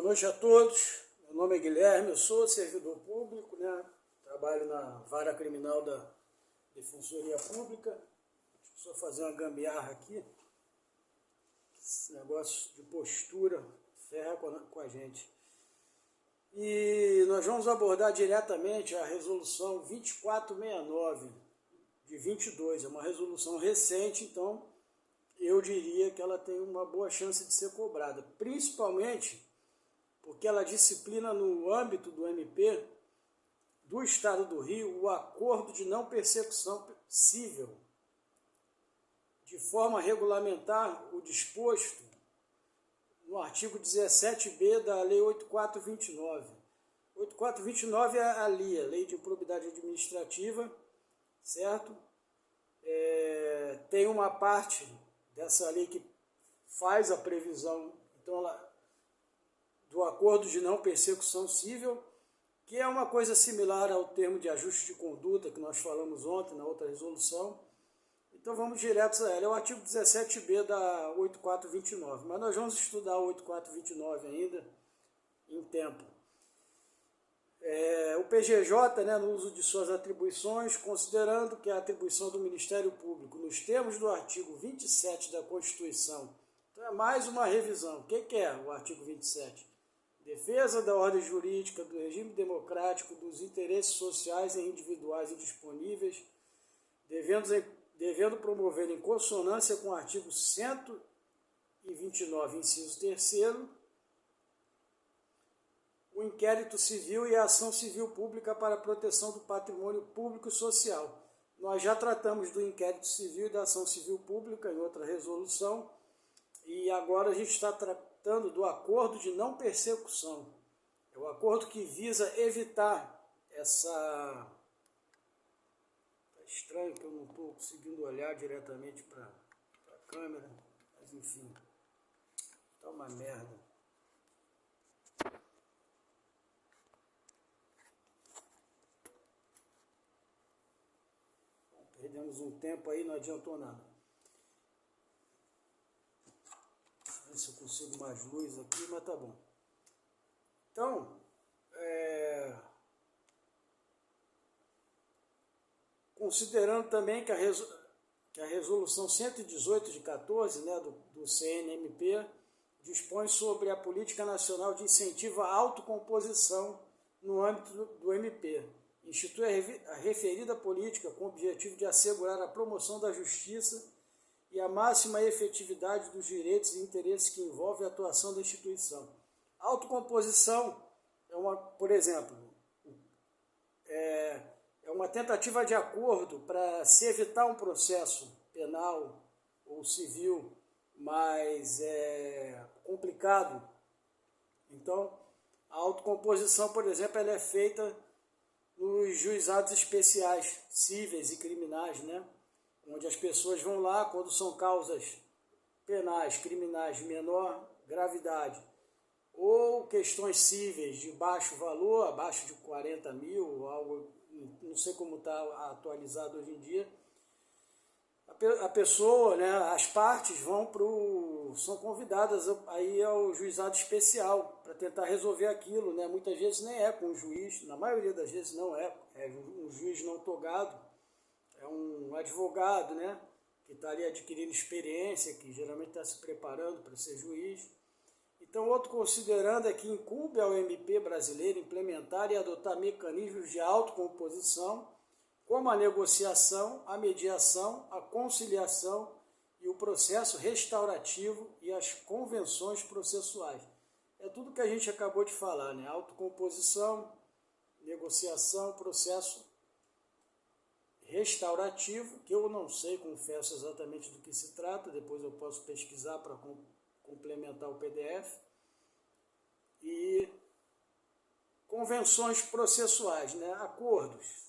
noite a todos. Meu nome é Guilherme, eu sou servidor público, né? Trabalho na vara criminal da Defensoria Pública. Deixa eu só fazer uma gambiarra aqui. Esse negócio de postura ferra com a gente. E nós vamos abordar diretamente a resolução 2469 de 22. É uma resolução recente, então eu diria que ela tem uma boa chance de ser cobrada, principalmente porque ela disciplina no âmbito do MP do Estado do Rio o acordo de não persecução civil, de forma a regulamentar o disposto no artigo 17b da Lei 8429. 8429 é a LIA, Lei de Improbidade Administrativa, certo? Tem uma parte dessa lei que faz a previsão, então, do acordo de não persecução civil, que é uma coisa similar ao termo de ajuste de conduta que nós falamos ontem na outra resolução. Então vamos direto a ela. É o artigo 17b da 8429, mas nós vamos estudar o 8429 ainda em tempo. O PGJ, né, no uso de suas atribuições, considerando que a atribuição do Ministério Público, nos termos do artigo 27 da Constituição, então é mais uma revisão. O que é o artigo 27? Defesa da ordem jurídica, do regime democrático, dos interesses sociais e individuais indisponíveis, devendo promover em consonância com o artigo 129, inciso 3º, o inquérito civil e a ação civil pública para a proteção do patrimônio público e social. Nós já tratamos do inquérito civil e da ação civil pública em outra resolução, e agora a gente está tratando do acordo de não persecução. É o acordo que visa evitar essa... Está estranho que eu não estou conseguindo olhar diretamente para a câmera, mas enfim, está uma merda. Perdemos um tempo aí, não adiantou nada. Deixa eu ver se eu consigo mais luz aqui, mas tá bom. Então, considerando também que a resolução 118 de 14, né, do CNMP, dispõe sobre a política nacional de incentivo à autocomposição no âmbito do MP. Institui a referida política com o objetivo de assegurar a promoção da justiça e a máxima efetividade dos direitos e interesses que envolvem a atuação da instituição. A autocomposição por exemplo, é uma tentativa de acordo para se evitar um processo penal ou civil mais complicado. Então, a autocomposição, por exemplo, ela é feita nos juizados especiais cíveis e criminais, né? Onde as pessoas vão lá quando são causas penais, criminais de menor gravidade, ou questões cíveis de baixo valor, abaixo de 40 mil, algo, não sei como está atualizado hoje em dia. A pessoa, né, as partes são convidadas aí ao juizado especial para tentar resolver aquilo, né? Muitas vezes nem é com o juiz, na maioria das vezes não é um juiz não togado, é um advogado, né, que está ali adquirindo experiência, que geralmente está se preparando para ser juiz. Então, outro considerando é que incumbe ao MP brasileiro implementar e adotar mecanismos de autocomposição, como a negociação, a mediação, a conciliação e o processo restaurativo e as convenções processuais. É tudo que a gente acabou de falar, né? Autocomposição, negociação, processo restaurativo, que eu não sei, confesso exatamente do que se trata, depois eu posso pesquisar para complementar o PDF, e convenções processuais, né? Acordos.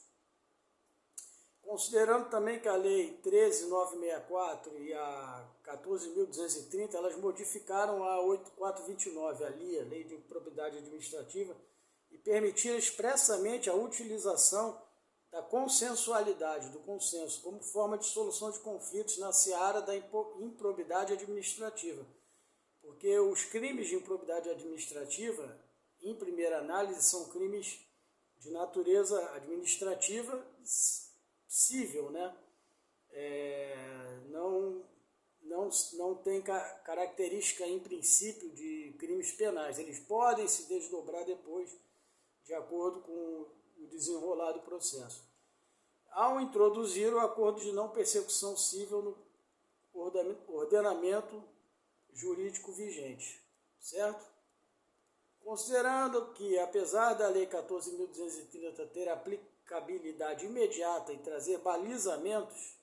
Considerando também que a Lei 13.964 e a 14.230, elas modificaram a 8429, a LIA, Lei de Improbidade Administrativa, e permitiram expressamente a utilização da consensualidade, do consenso, como forma de solução de conflitos na seara da improbidade administrativa. Porque os crimes de improbidade administrativa, em primeira análise, são crimes de natureza administrativa cível, né? Não tem característica, em princípio, de crimes penais. Eles podem se desdobrar depois, de acordo com o desenrolar do processo. Ao introduzir o acordo de não persecução civil no ordenamento jurídico vigente, certo? Considerando que, apesar da Lei 14.230 ter aplicabilidade imediata e trazer balizamentos,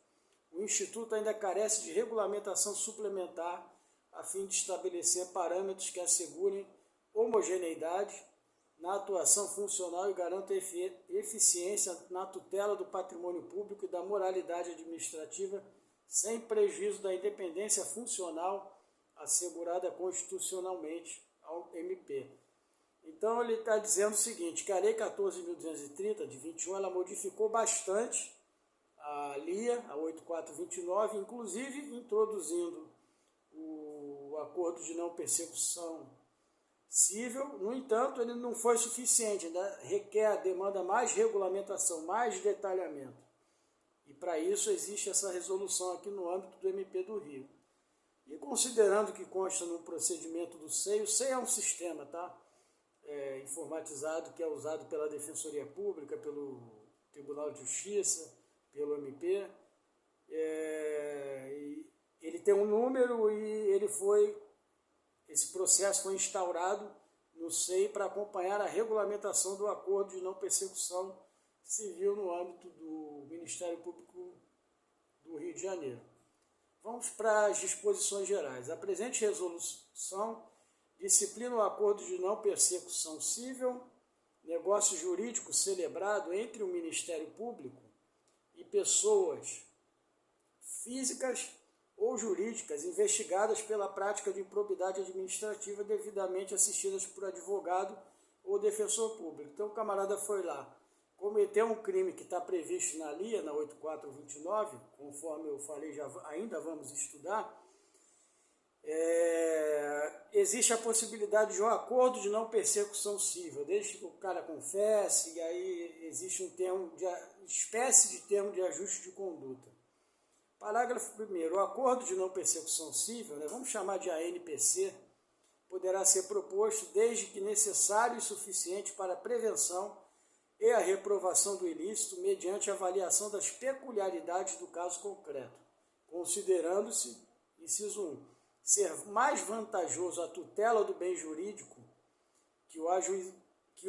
o Instituto ainda carece de regulamentação suplementar a fim de estabelecer parâmetros que assegurem homogeneidade na atuação funcional e garantam eficiência na tutela do patrimônio público e da moralidade administrativa, sem prejuízo da independência funcional assegurada constitucionalmente ao MP. Então, ele está dizendo o seguinte, que a Lei 14.230, de 21, ela modificou bastante a LIA, a 8429, inclusive introduzindo o acordo de não persecução cível. No entanto, ele não foi suficiente, ainda demanda mais regulamentação, mais detalhamento. E para isso existe essa resolução aqui no âmbito do MP do Rio. E considerando que consta no procedimento do SEI, o SEI é um sistema, tá? Informatizado, que é usado pela Defensoria Pública, pelo Tribunal de Justiça, pelo MP. Ele tem um número e esse processo foi instaurado no SEI para acompanhar a regulamentação do acordo de não persecução civil no âmbito do Ministério Público do Rio de Janeiro. Vamos para as disposições gerais. A presente resolução disciplina o acordo de não persecução cível, negócio jurídico celebrado entre o Ministério Público e pessoas físicas ou jurídicas investigadas pela prática de improbidade administrativa devidamente assistidas por advogado ou defensor público. Então, o camarada foi lá, cometeu um crime que está previsto na LIA, na 8429, conforme eu falei, ainda vamos estudar. Existe a possibilidade de um acordo de não persecução civil, desde que o cara confesse, e aí existe espécie de termo de ajuste de conduta. Parágrafo 1º. O acordo de não persecução civil, vamos chamar de ANPC, poderá ser proposto desde que necessário e suficiente para a prevenção e a reprovação do ilícito mediante avaliação das peculiaridades do caso concreto, considerando-se, inciso 1, ser mais vantajoso a tutela do bem jurídico que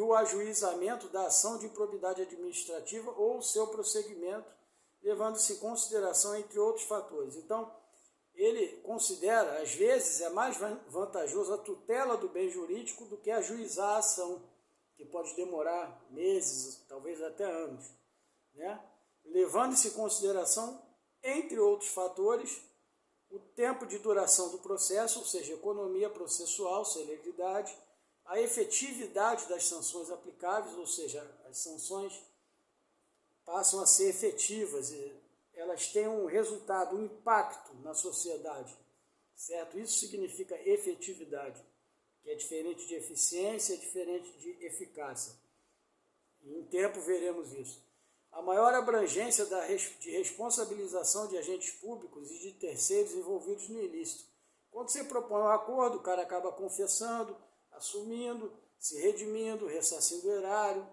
o ajuizamento da ação de improbidade administrativa ou seu prosseguimento, levando-se em consideração, entre outros fatores. Então, ele considera, às vezes, é mais vantajoso a tutela do bem jurídico do que ajuizar a ação, que pode demorar meses, talvez até anos, levando-se em consideração, entre outros fatores, o tempo de duração do processo, ou seja, economia processual, celeridade, a efetividade das sanções aplicáveis, ou seja, as sanções passam a ser efetivas, e elas têm um resultado, um impacto na sociedade, certo? Isso significa efetividade, que é diferente de eficiência, é diferente de eficácia. E em tempo veremos isso. A maior abrangência de responsabilização de agentes públicos e de terceiros envolvidos no ilícito. Quando você propõe um acordo, o cara acaba confessando, assumindo, se redimindo, ressarcindo o erário,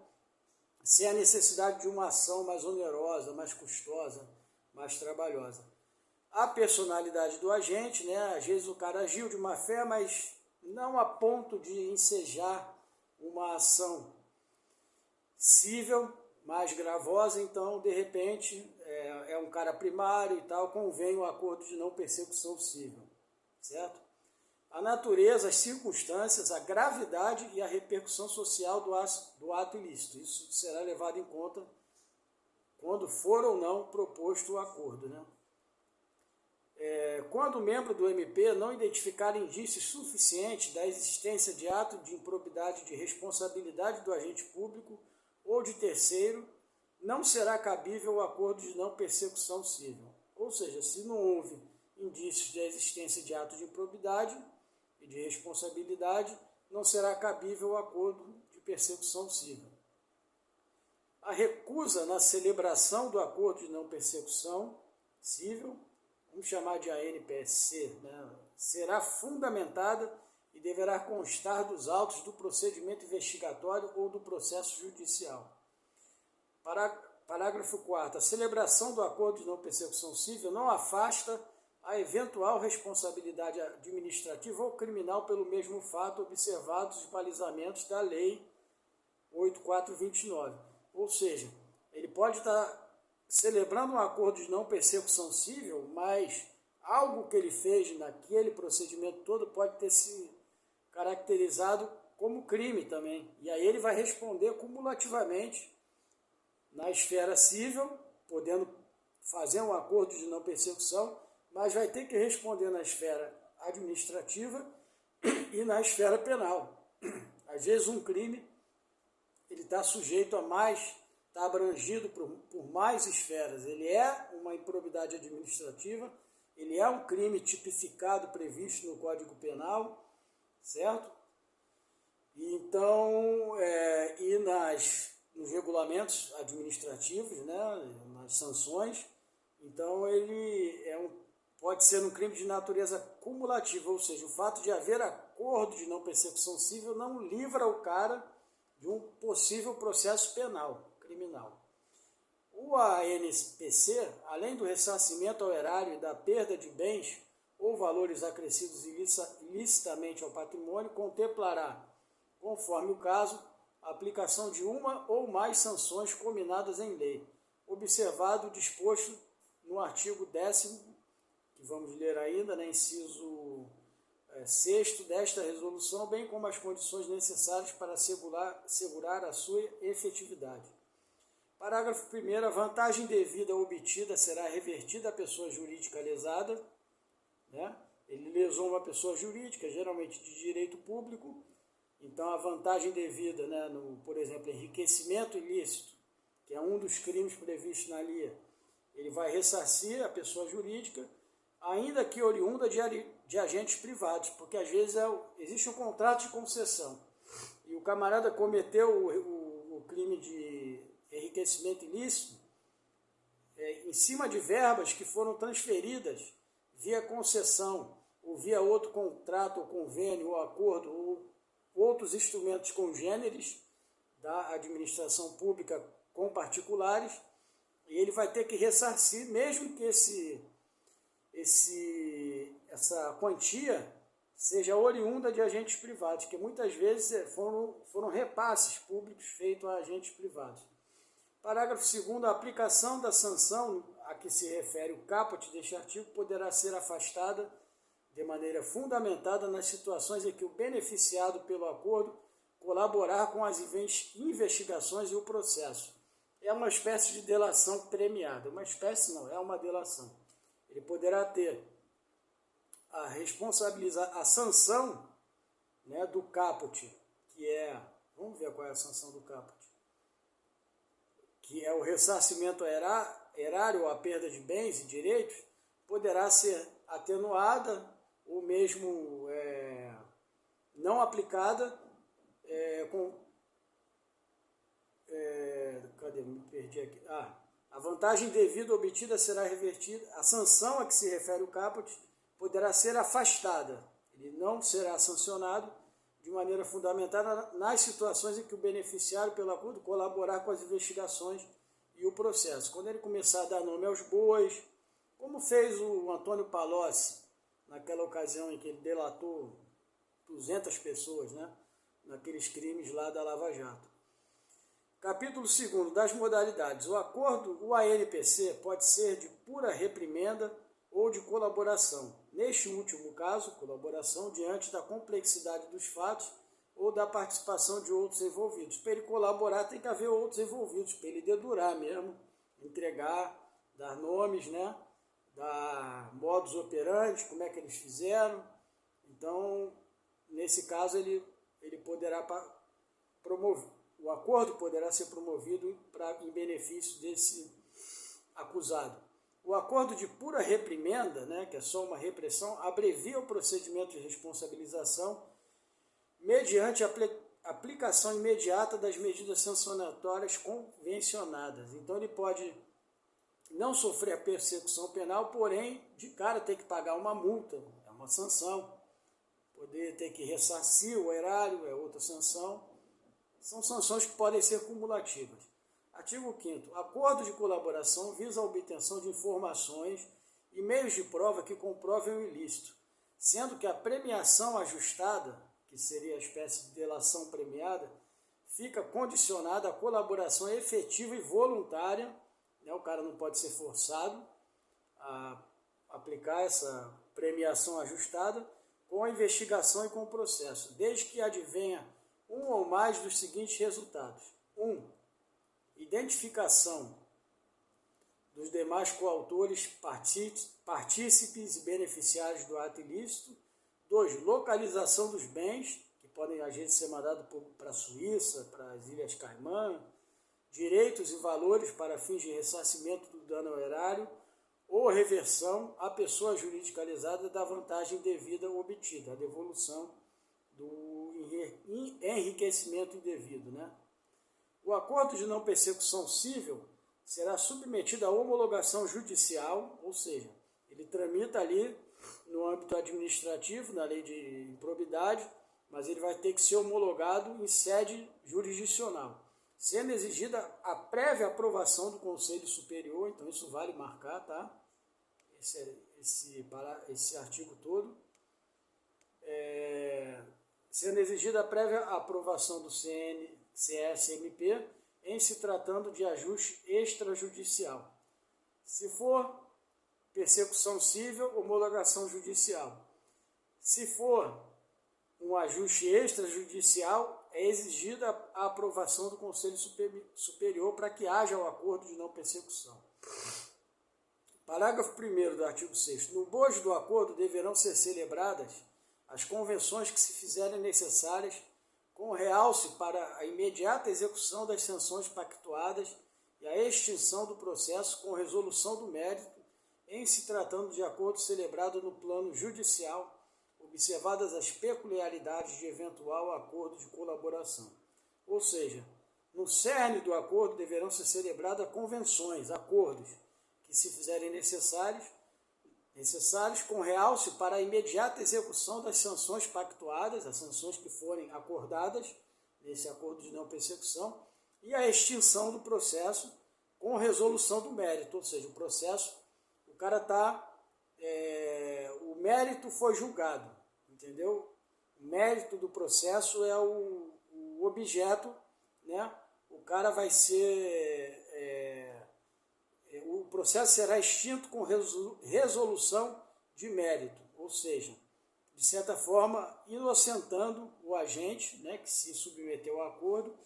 sem a necessidade de uma ação mais onerosa, mais custosa, mais trabalhosa. A personalidade do agente, às vezes o cara agiu de má fé, mas não a ponto de ensejar uma ação cível, mais gravosa, então, de repente, é um cara primário e tal, convém o acordo de não persecução cível, certo? A natureza, as circunstâncias, a gravidade e a repercussão social do ato ilícito. Isso será levado em conta quando for ou não proposto o acordo, Quando o membro do MP não identificar indícios suficientes da existência de ato de improbidade de responsabilidade do agente público ou de terceiro, não será cabível o acordo de não persecução cível. Ou seja, se não houve indícios da existência de ato de improbidade e de responsabilidade, não será cabível o acordo de persecução civil. A recusa na celebração do acordo de não persecução civil, vamos chamar de ANPSC, né, será fundamentada e deverá constar dos autos do procedimento investigatório ou do processo judicial. Parágrafo 4º. A celebração do acordo de não persecução civil não afasta a eventual responsabilidade administrativa ou criminal pelo mesmo fato, observados os balizamentos da Lei 8.429. Ou seja, ele pode estar celebrando um acordo de não persecução civil, mas algo que ele fez naquele procedimento todo pode ter se caracterizado como crime também. E aí ele vai responder cumulativamente na esfera civil, podendo fazer um acordo de não persecução, mas vai ter que responder na esfera administrativa e na esfera penal. Às vezes um crime ele está sujeito a mais, está abrangido por mais esferas. Ele é uma improbidade administrativa, ele é um crime tipificado, previsto no Código Penal, certo? E então, nos regulamentos administrativos, né, nas sanções, então ele pode ser um crime de natureza cumulativa, ou seja, o fato de haver acordo de não persecução civil não livra o cara de um possível processo penal, criminal. O ANPC, além do ressarcimento ao erário e da perda de bens ou valores acrescidos ilicitamente ao patrimônio, contemplará, conforme o caso, a aplicação de uma ou mais sanções combinadas em lei, observado o disposto no artigo 10º, que vamos ler ainda, né, inciso 6º desta resolução, bem como as condições necessárias para assegurar a sua efetividade. Parágrafo 1º. A vantagem devida obtida será revertida à pessoa jurídica lesada, né? Ele lesou uma pessoa jurídica, geralmente de direito público, então a vantagem devida, né, por exemplo, enriquecimento ilícito, que é um dos crimes previstos na LIA, ele vai ressarcir a pessoa jurídica, ainda que oriunda de agentes privados, porque às vezes existe um contrato de concessão e o camarada cometeu o crime de enriquecimento ilícito em cima de verbas que foram transferidas via concessão ou via outro contrato ou convênio ou acordo ou outros instrumentos congêneres da administração pública com particulares, e ele vai ter que ressarcir, mesmo que essa quantia seja oriunda de agentes privados, que muitas vezes foram repasses públicos feitos a agentes privados. Parágrafo 2º. A aplicação da sanção a que se refere o caput deste artigo poderá ser afastada de maneira fundamentada nas situações em que o beneficiado pelo acordo colaborar com as investigações e o processo. É uma espécie de delação premiada. Uma espécie não, é uma delação. Ele poderá ter a sanção, né, do caput, que é, vamos ver qual é a sanção do caput, que é o ressarcimento erário ou a perda de bens e direitos, poderá ser atenuada ou mesmo não aplicada cadê? Me perdi aqui. A vantagem devida obtida será revertida. A sanção a que se refere o caput poderá ser afastada. Ele não será sancionado de maneira fundamentada nas situações em que o beneficiário pelo acordo colaborar com as investigações e o processo. Quando ele começar a dar nome aos bois, como fez o Antônio Palocci, naquela ocasião em que ele delatou 200 pessoas, né, naqueles crimes lá da Lava Jato. Capítulo 2º, das modalidades. O ANPC pode ser de pura reprimenda ou de colaboração. Neste último caso, colaboração diante da complexidade dos fatos ou da participação de outros envolvidos. Para ele colaborar tem que haver outros envolvidos, para ele dedurar mesmo, entregar, dar nomes, né, dar modus operandi, como é que eles fizeram. Então, nesse caso, ele poderá promover. O acordo poderá ser promovido em benefício desse acusado. O acordo de pura reprimenda, né, que é só uma repressão, abrevia o procedimento de responsabilização mediante aplicação imediata das medidas sancionatórias convencionadas. Então ele pode não sofrer a persecução penal, porém, de cara ter que pagar uma multa, é uma sanção. Poder ter que ressarcir o erário é outra sanção. São sanções que podem ser cumulativas. Artigo 5º. Acordo de colaboração visa a obtenção de informações e meios de prova que comprovem o ilícito, sendo que a premiação ajustada, que seria a espécie de delação premiada, fica condicionada à colaboração efetiva e voluntária, né? O cara não pode ser forçado a aplicar essa premiação ajustada com a investigação e com o processo, desde que advenha um ou mais dos seguintes resultados. 1. Identificação dos demais coautores, partícipes e beneficiários do ato ilícito. 2. Localização dos bens, que podem às vezes ser mandados para a Suíça, para as Ilhas Caimã. Direitos e valores para fins de ressarcimento do dano ao erário ou reversão à pessoa juridicalizada da vantagem devida obtida, a devolução do enriquecimento indevido, né? O acordo de não persecução civil será submetido à homologação judicial, ou seja, ele tramita ali no âmbito administrativo, na lei de improbidade, mas ele vai ter que ser homologado em sede jurisdicional, sendo exigida a prévia aprovação do Conselho Superior. Então isso vale marcar, tá? Esse artigo todo. Sendo exigida a prévia aprovação do CSMP em se tratando de ajuste extrajudicial. Se for persecução civil, homologação judicial. Se for um ajuste extrajudicial, é exigida a aprovação do Conselho Superior para que haja o acordo de não persecução. Parágrafo 1º do artigo 6º. No bojo do acordo deverão ser celebradas as convenções que se fizerem necessárias, com realce para a imediata execução das sanções pactuadas e a extinção do processo com resolução do mérito, em se tratando de acordo celebrado no plano judicial, observadas as peculiaridades de eventual acordo de colaboração. Ou seja, no cerne do acordo deverão ser celebradas convenções, acordos, que se fizerem necessários com realce para a imediata execução das sanções pactuadas, as sanções que forem acordadas nesse acordo de não persecução, e a extinção do processo com resolução do mérito, ou seja, o processo, o cara o mérito foi julgado, entendeu? O mérito do processo é o objeto, né? O cara vai ser... o processo será extinto com resolução de mérito, ou seja, de certa forma, inocentando o agente, né, que se submeteu ao acordo,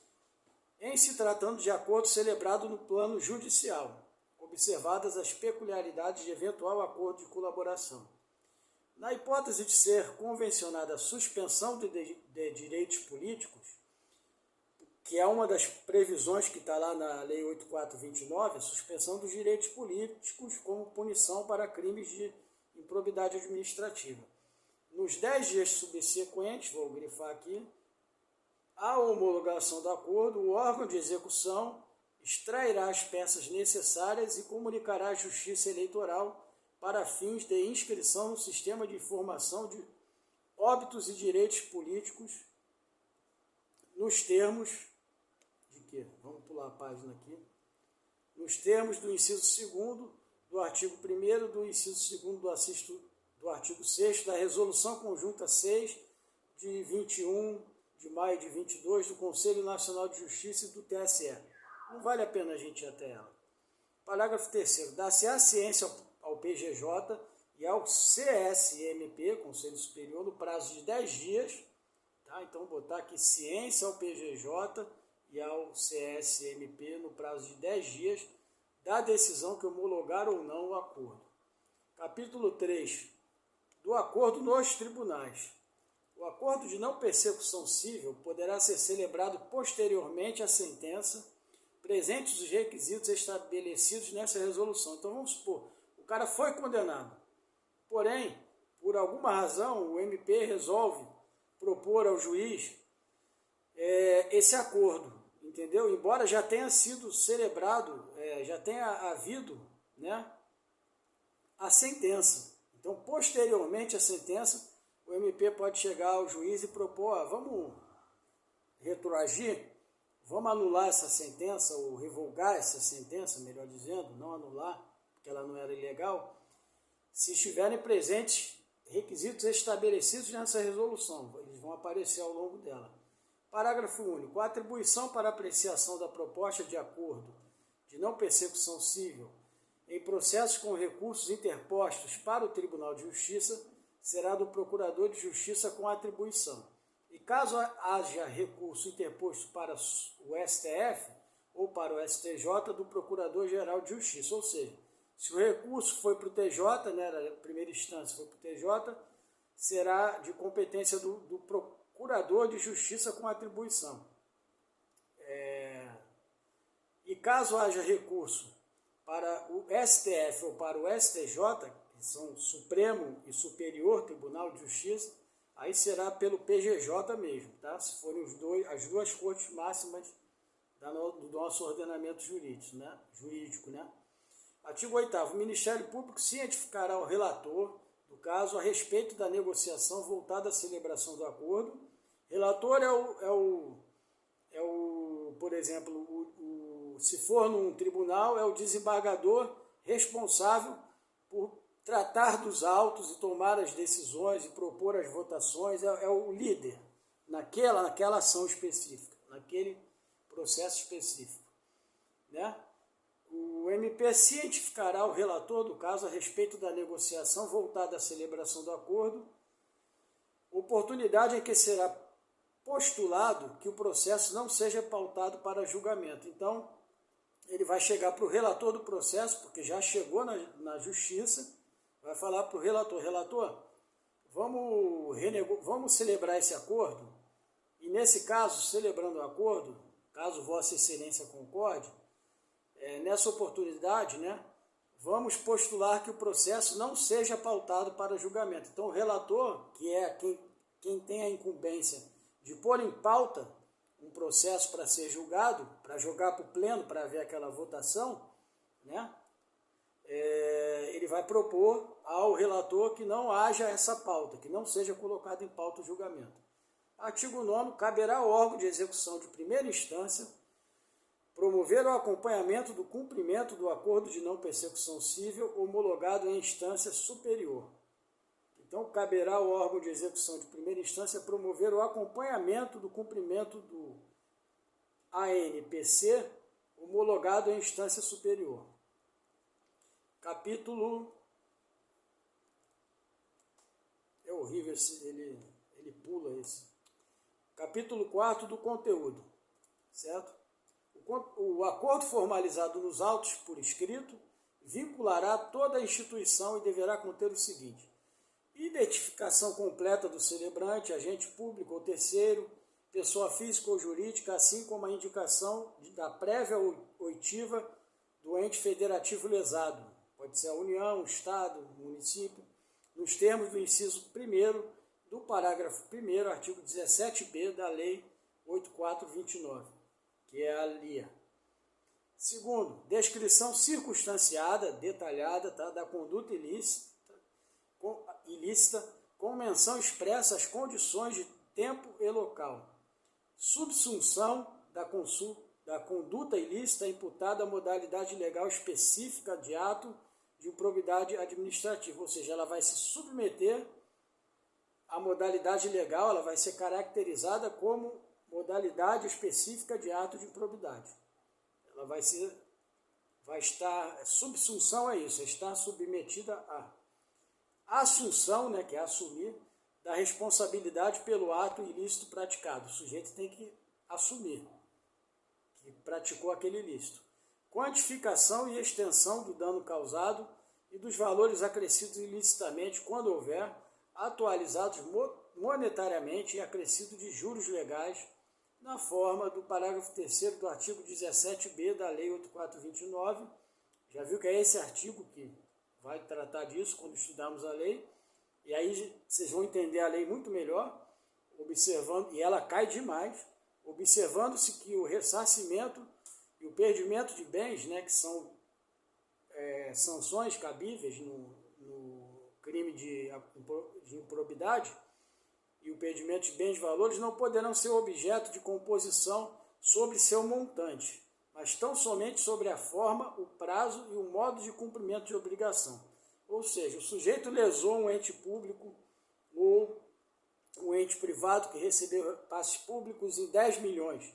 em se tratando de acordo celebrado no plano judicial, observadas as peculiaridades de eventual acordo de colaboração. Na hipótese de ser convencionada a suspensão de direitos políticos, que é uma das previsões que está lá na Lei 8429, a suspensão dos direitos políticos como punição para crimes de improbidade administrativa. Nos 10 dias subsequentes, vou grifar aqui, à homologação do acordo, o órgão de execução extrairá as peças necessárias e comunicará à Justiça Eleitoral para fins de inscrição no Sistema de Informação de Óbitos e Direitos Políticos, nos termos de quê? Vamos pular a página aqui. Nos termos do inciso 2º do artigo 1º, do inciso 2º do artigo 6º da Resolução Conjunta 6 de 21 de maio de 22 do Conselho Nacional de Justiça e do TSE. Não vale a pena a gente ir até ela. Parágrafo 3º. Dá-se-á ciência ao PGJ e ao CSMP, Conselho Superior, no prazo de 10 dias. Tá? Então, vou botar aqui ciência ao PGJ e ao CSMP no prazo de 10 dias da decisão que homologar ou não o acordo. Capítulo 3. Do acordo nos tribunais. O acordo de não persecução civil poderá ser celebrado posteriormente à sentença, presentes os requisitos estabelecidos nessa resolução. Então, vamos supor, O cara foi condenado. Porém, por alguma razão, o MP resolve propor ao juiz esse acordo, entendeu? Embora já tenha sido celebrado, já tenha havido, né, a sentença. Então, posteriormente à sentença, o MP pode chegar ao juiz e propor, vamos retroagir, vamos anular essa sentença, ou revogar essa sentença, melhor dizendo, não anular, porque ela não era ilegal, se estiverem presentes requisitos estabelecidos nessa resolução. Eles vão aparecer ao longo dela. Parágrafo único. A atribuição para apreciação da proposta de acordo de não persecução civil em processos com recursos interpostos para o Tribunal de Justiça será do Procurador de Justiça com atribuição. E caso haja recurso interposto para o STF ou para o STJ, do Procurador-Geral de Justiça. Ou seja, se o recurso foi para o TJ, né, na primeira instância foi para o TJ, será de competência do Procurador de Justiça com atribuição. E caso haja recurso para o STF ou para o STJ, que são Supremo e Superior Tribunal de Justiça, aí será pelo PGJ mesmo, tá? Se forem as duas cortes máximas do nosso ordenamento jurídico, né? Artigo 8º. O Ministério Público cientificará o relator do caso a respeito da negociação voltada à celebração do acordo. Relator por exemplo, se for num tribunal, é o desembargador responsável por tratar dos autos e tomar as decisões e propor as votações, é o líder naquela ação específica, naquele processo específico, né? O MP cientificará o relator do caso a respeito da negociação voltada à celebração do acordo, oportunidade em que será postulado que o processo não seja pautado para julgamento. Então, ele vai chegar para o relator do processo, porque já chegou na justiça, vai falar para o relator, vamos celebrar esse acordo, e nesse caso, celebrando o acordo, caso Vossa Excelência concorde, nessa oportunidade, né, vamos postular que o processo não seja pautado para julgamento. Então, o relator, que é quem tem a incumbência de pôr em pauta um processo para ser julgado, para jogar para o pleno, para haver aquela votação, né, ele vai propor ao relator que não haja essa pauta, que não seja colocado em pauta o julgamento. Artigo 9º. Caberá ao órgão de execução de primeira instância promover o acompanhamento do cumprimento do acordo de não persecução civil homologado em instância superior. Então, caberá ao órgão de execução de primeira instância promover o acompanhamento do cumprimento do ANPC homologado em instância superior. Capítulo... É horrível, ele pula esse. Capítulo 4 do conteúdo, certo? O acordo formalizado nos autos por escrito vinculará toda a instituição e deverá conter o seguinte: identificação completa do celebrante, agente público ou terceiro, pessoa física ou jurídica, assim como a indicação da prévia oitiva do ente federativo lesado. Pode ser a União, o Estado, o município, nos termos do inciso 1º do parágrafo 1º, artigo 17b da Lei 8.429, que é a LIA. Segundo, descrição circunstanciada, detalhada, tá, da conduta ilícita, com menção expressa às condições de tempo e local. Subsunção da conduta ilícita imputada à modalidade legal específica de ato de improbidade administrativa, ou seja, ela vai se submeter à modalidade legal, ela vai ser caracterizada como modalidade específica de ato de improbidade. Ela vai estar, subsunção é isso, estar submetida a assunção, né, que é assumir, da responsabilidade pelo ato ilícito praticado. O sujeito tem que assumir que praticou aquele ilícito. Quantificação e extensão do dano causado e dos valores acrescidos ilicitamente, quando houver, atualizados monetariamente e acrescido de juros legais, na forma do parágrafo 3º do artigo 17b da Lei 8.429. Já viu que é esse artigo que vai tratar disso quando estudarmos a lei, e aí vocês vão entender a lei muito melhor, observando, e ela cai demais, observando-se que o ressarcimento e o perdimento de bens, né, que são sanções cabíveis no crime de improbidade, e o perdimento de bens e valores não poderão ser objeto de composição sobre seu montante, mas tão somente sobre a forma, o prazo e o modo de cumprimento de obrigação. Ou seja, o sujeito lesou um ente público ou um ente privado que recebeu passes públicos em 10 milhões.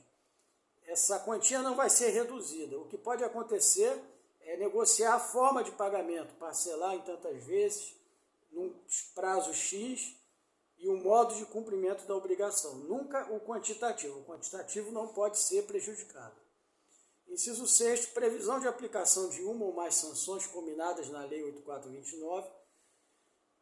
Essa quantia não vai ser reduzida. O que pode acontecer é negociar a forma de pagamento, parcelar em tantas vezes, num prazo X, e o modo de cumprimento da obrigação. Nunca o quantitativo. O quantitativo não pode ser prejudicado. Inciso 6, previsão de aplicação de uma ou mais sanções combinadas na Lei 8.429,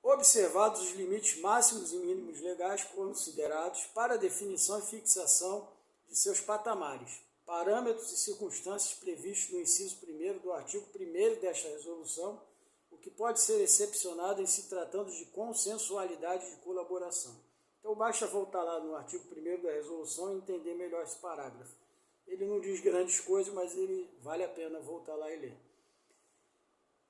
observados os limites máximos e mínimos legais considerados para a definição e fixação de seus patamares, parâmetros e circunstâncias previstos no inciso 1º do artigo 1º desta resolução, o que pode ser excepcionado em se tratando de consensualidade de colaboração. Então basta voltar lá no artigo 1º da resolução e entender melhor esse parágrafo. Ele não diz grandes coisas, mas ele vale a pena voltar lá e ler.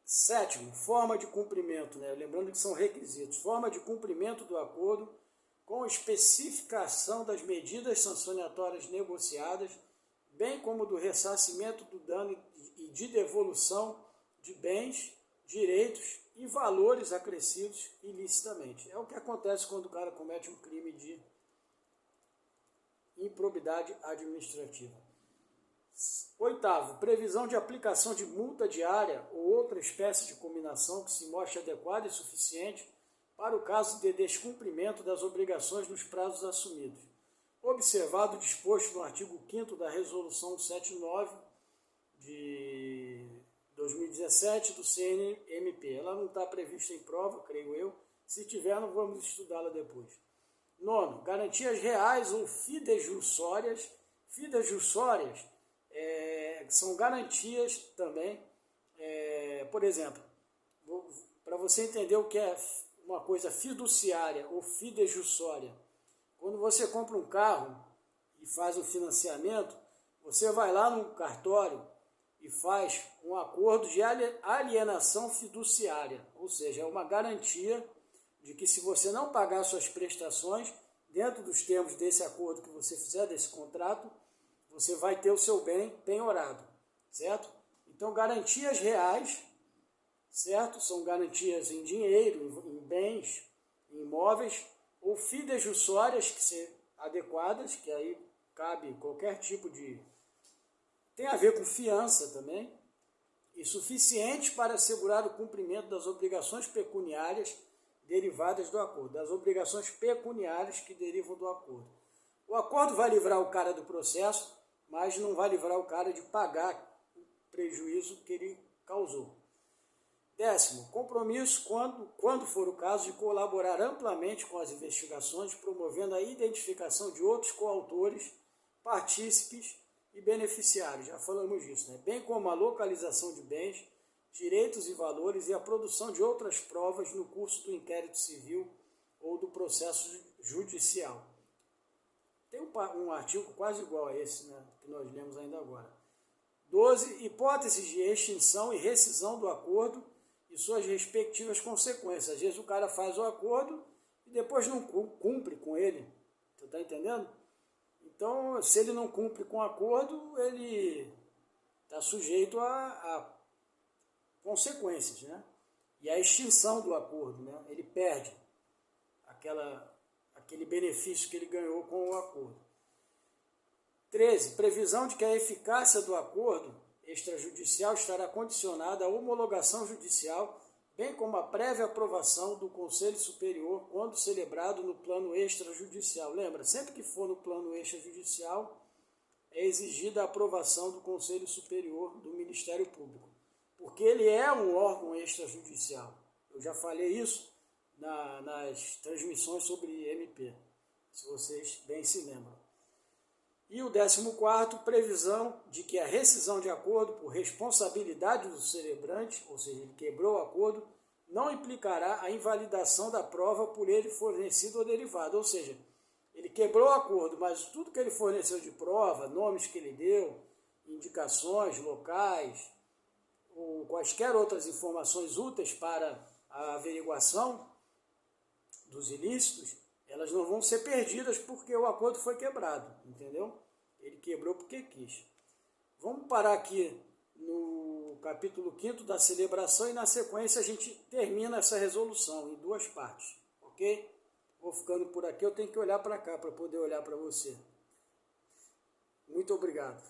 7º, forma de cumprimento, né? Lembrando que são requisitos. Forma de cumprimento do acordo com especificação das medidas sancionatórias negociadas, bem como do ressarcimento do dano e de devolução de bens, direitos e valores acrescidos ilicitamente. É o que acontece quando o cara comete um crime de improbidade administrativa. 8º, previsão de aplicação de multa diária ou outra espécie de combinação que se mostre adequada e suficiente para o caso de descumprimento das obrigações nos prazos assumidos. Observado o disposto no artigo 5º da Resolução 79 de 2017 do CNMP. Ela não está prevista em prova, creio eu. Se tiver, não vamos estudá-la depois. 9º, garantias reais ou fidejussórias. Fidejussórias são garantias também. Por exemplo, para você entender o que é uma coisa fiduciária ou fidejussória, quando você compra um carro e faz o financiamento, você vai lá no cartório e faz um acordo de alienação fiduciária, ou seja, é uma garantia de que se você não pagar suas prestações, dentro dos termos desse acordo que você fizer, desse contrato, você vai ter o seu bem penhorado, certo? Então, garantias reais, certo? São garantias em dinheiro, em bens, em imóveis, ou fidejussórias, que são adequadas, que aí cabe qualquer tipo de... Tem a ver com fiança também, e suficientes para assegurar o cumprimento das obrigações pecuniárias derivadas do acordo, das obrigações pecuniárias que derivam do acordo. O acordo vai livrar o cara do processo, mas não vai livrar o cara de pagar o prejuízo que ele causou. 10º, compromisso, quando for o caso, de colaborar amplamente com as investigações, promovendo a identificação de outros coautores, partícipes e beneficiários, já falamos disso, né? Bem como a localização de bens, direitos e valores e a produção de outras provas no curso do inquérito civil ou do processo judicial. Tem um artigo quase igual a esse, né, que nós lemos ainda agora. 12. Hipóteses de extinção e rescisão do acordo e suas respectivas consequências. Às vezes o cara faz o acordo e depois não cumpre com ele. Você está entendendo? Então, se ele não cumpre com o acordo, ele está sujeito a consequências, né? E a extinção do acordo, né? Ele perde aquele benefício que ele ganhou com o acordo. 13. Previsão de que a eficácia do acordo extrajudicial estará condicionada à homologação judicial, bem como à prévia aprovação do Conselho Superior quando celebrado no plano extrajudicial. Lembra, sempre que for no plano extrajudicial, é exigida a aprovação do Conselho Superior do Ministério Público, porque ele é um órgão extrajudicial. Eu já falei isso nas transmissões sobre MP, se vocês bem se lembram. E o 14º, previsão de que a rescisão de acordo por responsabilidade do celebrante, ou seja, ele quebrou o acordo, não implicará a invalidação da prova por ele fornecido ou derivado. Ou seja, ele quebrou o acordo, mas tudo que ele forneceu de prova, nomes que ele deu, indicações, locais, ou quaisquer outras informações úteis para a averiguação dos ilícitos, elas não vão ser perdidas porque o acordo foi quebrado, entendeu? Ele quebrou porque quis. Vamos parar aqui no capítulo 5º da celebração e na sequência a gente termina essa resolução em 2 partes, ok? Vou ficando por aqui, eu tenho que olhar para cá para poder olhar para você. Muito obrigado.